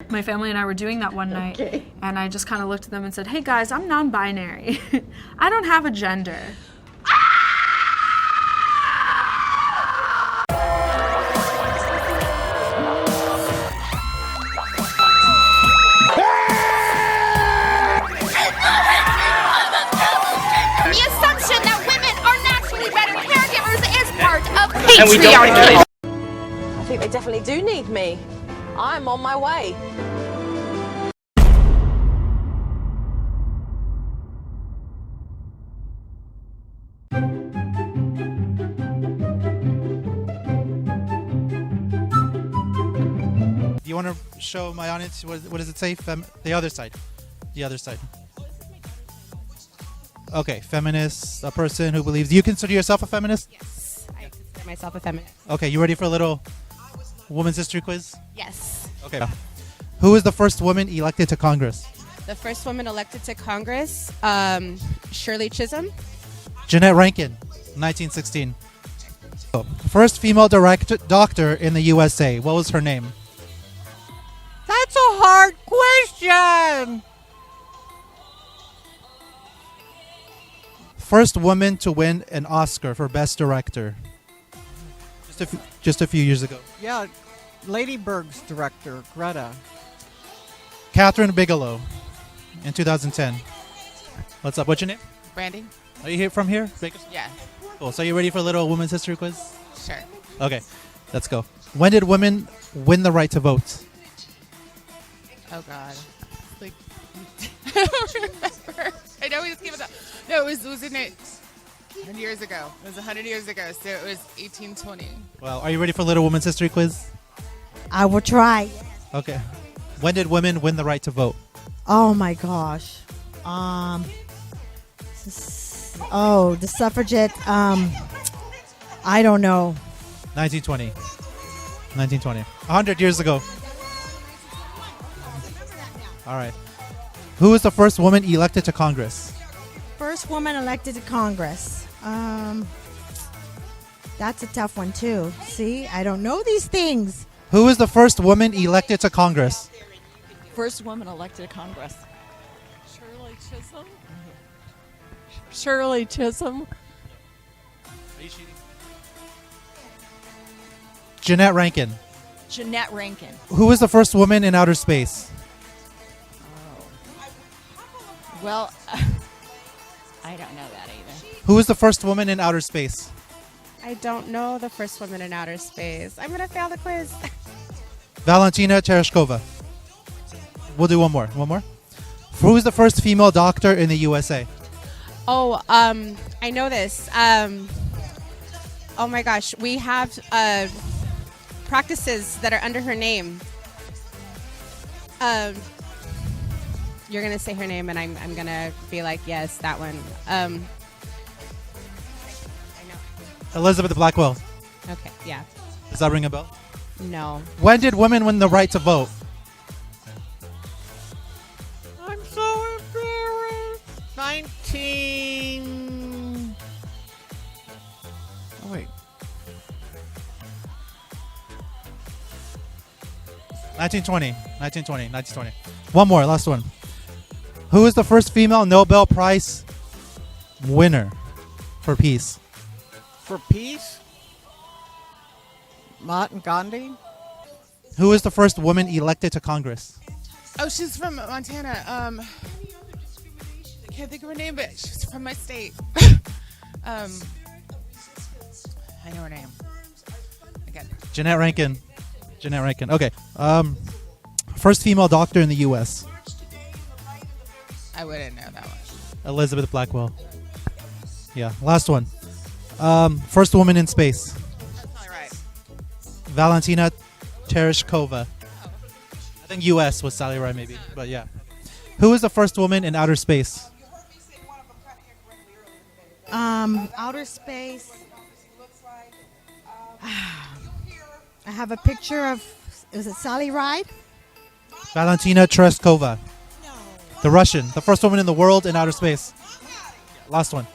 My family and I were doing that one night, and I just kind of looked at them and said, "Hey guys, I'm non-binary. I don't have a gender." The assumption that women are naturally better caregivers is part of patriarchy. And we don't. I think they definitely do need me. I'm on my way. Do you want to show my audience what does it say? The other side. The other side. Okay, feminist, a person who believes. Do you consider yourself a feminist? Yes, I consider myself a feminist. Okay, you ready for a little women's history quiz? Yes. Okay. Who was the first woman elected to Congress? The first woman elected to Congress, Shirley Chisholm. Jeanette Rankin, 1916. First female doctor in the USA. What was her name? That's a hard question. First woman to win an Oscar for Best Director. Just a few years ago. Yeah, Lady Bird's director, Greta. Catherine Bigelow in 2010. What's up? What's your name? Brandy? Are you here from here? Yeah. Cool. So you ready for a little women's history quiz? Sure. Okay, let's go. When did women win the right to vote? Oh God. Like, I don't remember. I know we just gave it up. No, it was in it 100 years ago. It was 100 years ago, so it was 1820. Well, are you ready for a little women's history quiz? I will try. Okay. When did women win the right to vote? Oh my gosh. The suffragette. I don't know. 1920. 1920. 100 years ago. All right. Who was the first woman elected to Congress? First woman elected to Congress. That's a tough one too. See, I don't know these things. Who was the first woman elected to Congress? First woman elected to Congress. Shirley Chisholm. Shirley Chisholm. Are you cheating? Jeanette Rankin. Jeanette Rankin. Who was the first woman in outer space? Well, I don't know that either. Who was the first woman in outer space? I don't know the first woman in outer space. I'm going to fail the quiz. Valentina Tereshkova. We'll do one more. One more. Who was the first female doctor in the USA? Oh, I know this. Oh my gosh. We have practices that are under her name. You're going to say her name, and I'm going to be like, yes, that one. I know. Elizabeth Blackwell. Okay, yeah. Does that ring a bell? No. When did women win the right to vote? I'm so embarrassed. 19... Oh, wait. 1920. 1920. 1920. One more. Last one. Who is the first female Nobel Prize winner for peace? For peace? Mahatma Gandhi? Who is the first woman elected to Congress? Oh, she's from Montana. I can't think of her name, but she's from my state. I know her name. Again. Jeanette Rankin. Jeanette Rankin. Okay. First female doctor in the U.S. I wouldn't know that one. Elizabeth Blackwell. Yeah. Last one. First woman in space. That's not right. Valentina Tereshkova. I think U.S. was Sally Ride maybe, but yeah. Who was the first woman in outer space? Outer space. I have a picture of. Was it Sally Ride? Valentina Tereshkova. The Russian. The first woman in the world in outer space. Last one.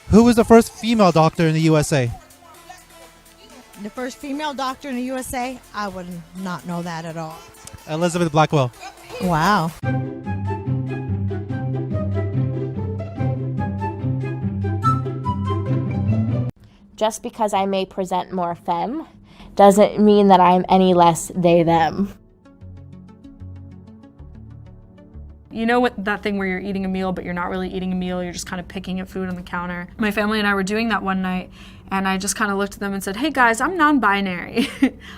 Who was the first female doctor in the USA? The first female doctor in the USA? I would not know that at all. Elizabeth Blackwell. Wow. Just because I may present more femme doesn't mean that I'm any less they, them. You know what, that thing where you're eating a meal, but you're not really eating a meal, you're just kind of picking at food on the counter. My family and I were doing that one night, and I just kind of looked at them and said, hey guys, I'm non-binary.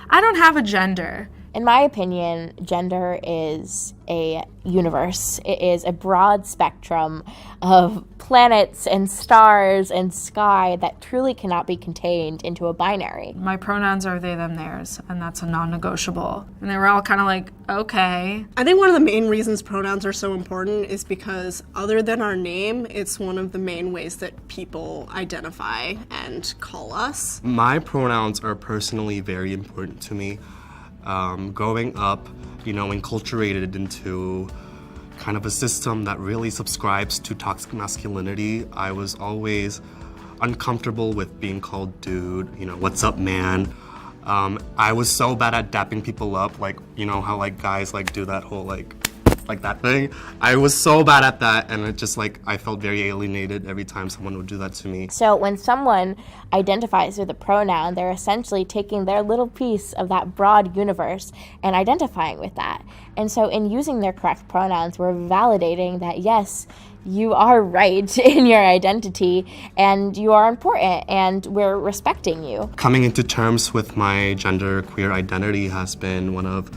I don't have a gender. In my opinion, gender is a universe. It is a broad spectrum of planets and stars and sky that truly cannot be contained into a binary. My pronouns are they, them, theirs, and that's a non-negotiable. And they were all kind of like, okay. I think one of the main reasons pronouns are so important is because other than our name, it's one of the main ways that people identify and call us. My pronouns are personally very important to me. Growing up, enculturated into kind of a system that really subscribes to toxic masculinity, I was always uncomfortable with being called dude, what's up, man? I was so bad at dapping people up, how guys do that whole like that thing. I was so bad at that, and it just I felt very alienated every time someone would do that to me. So when someone identifies with a pronoun, they're essentially taking their little piece of that broad universe and identifying with that. And so in using their correct pronouns, we're validating that yes, you are right in your identity and you are important and we're respecting you. Coming into terms with my gender queer identity has been one of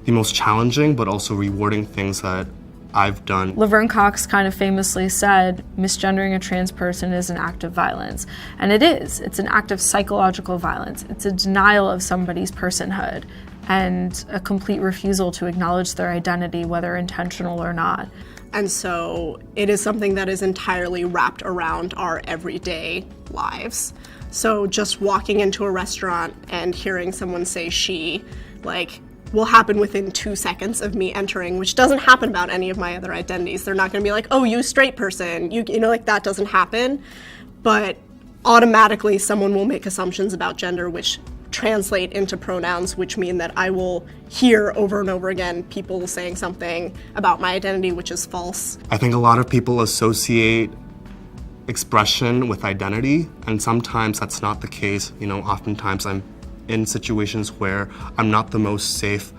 the most challenging but also rewarding things that I've done. Laverne Cox kind of famously said, misgendering a trans person is an act of violence. And it is. It's an act of psychological violence. It's a denial of somebody's personhood and a complete refusal to acknowledge their identity, whether intentional or not. And so it is something that is entirely wrapped around our everyday lives. So just walking into a restaurant and hearing someone say she, will happen within 2 seconds of me entering, which doesn't happen about any of my other identities. They're not gonna be like, oh, you straight person, that doesn't happen. But automatically someone will make assumptions about gender which translate into pronouns, which mean that I will hear over and over again people saying something about my identity which is false. I think a lot of people associate expression with identity, and sometimes that's not the case. Oftentimes I'm in situations where I'm not the most safe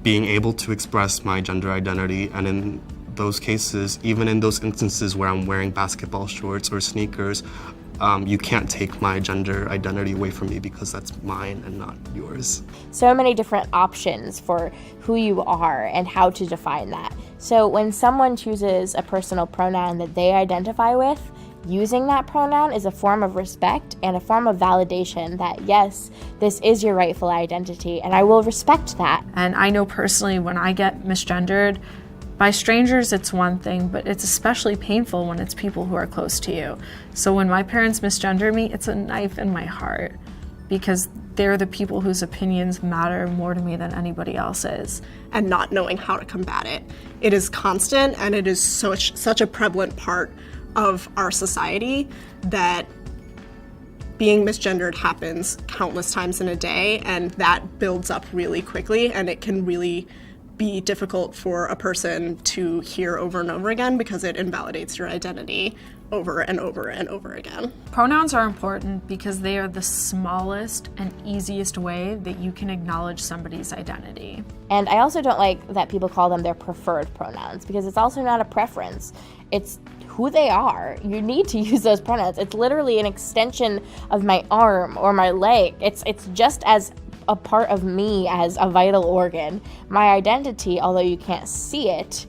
being able to express my gender identity, and in those cases, even in those instances where I'm wearing basketball shorts or sneakers, you can't take my gender identity away from me because that's mine and not yours. So many different options for who you are and how to define that. So when someone chooses a personal pronoun that they identify with, using that pronoun is a form of respect and a form of validation that, yes, this is your rightful identity, and I will respect that. And I know personally when I get misgendered, by strangers it's one thing, but it's especially painful when it's people who are close to you. So when my parents misgender me, it's a knife in my heart because they're the people whose opinions matter more to me than anybody else's. And not knowing how to combat it. It is constant, and it is such a prevalent part of our society that being misgendered happens countless times in a day, and that builds up really quickly, and it can really be difficult for a person to hear over and over again because it invalidates your identity over and over and over again. Pronouns are important because they are the smallest and easiest way that you can acknowledge somebody's identity. And I also don't like that people call them their preferred pronouns because it's also not a preference. It's who they are. You need to use those pronouns. It's literally an extension of my arm or my leg. It's just as a part of me as a vital organ. My identity, although you can't see it,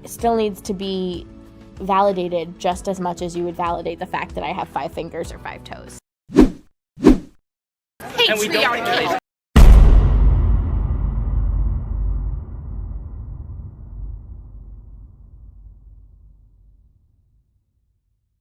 still needs to be validated just as much as you would validate the fact that I have 5 fingers or 5 toes. Patriarchy.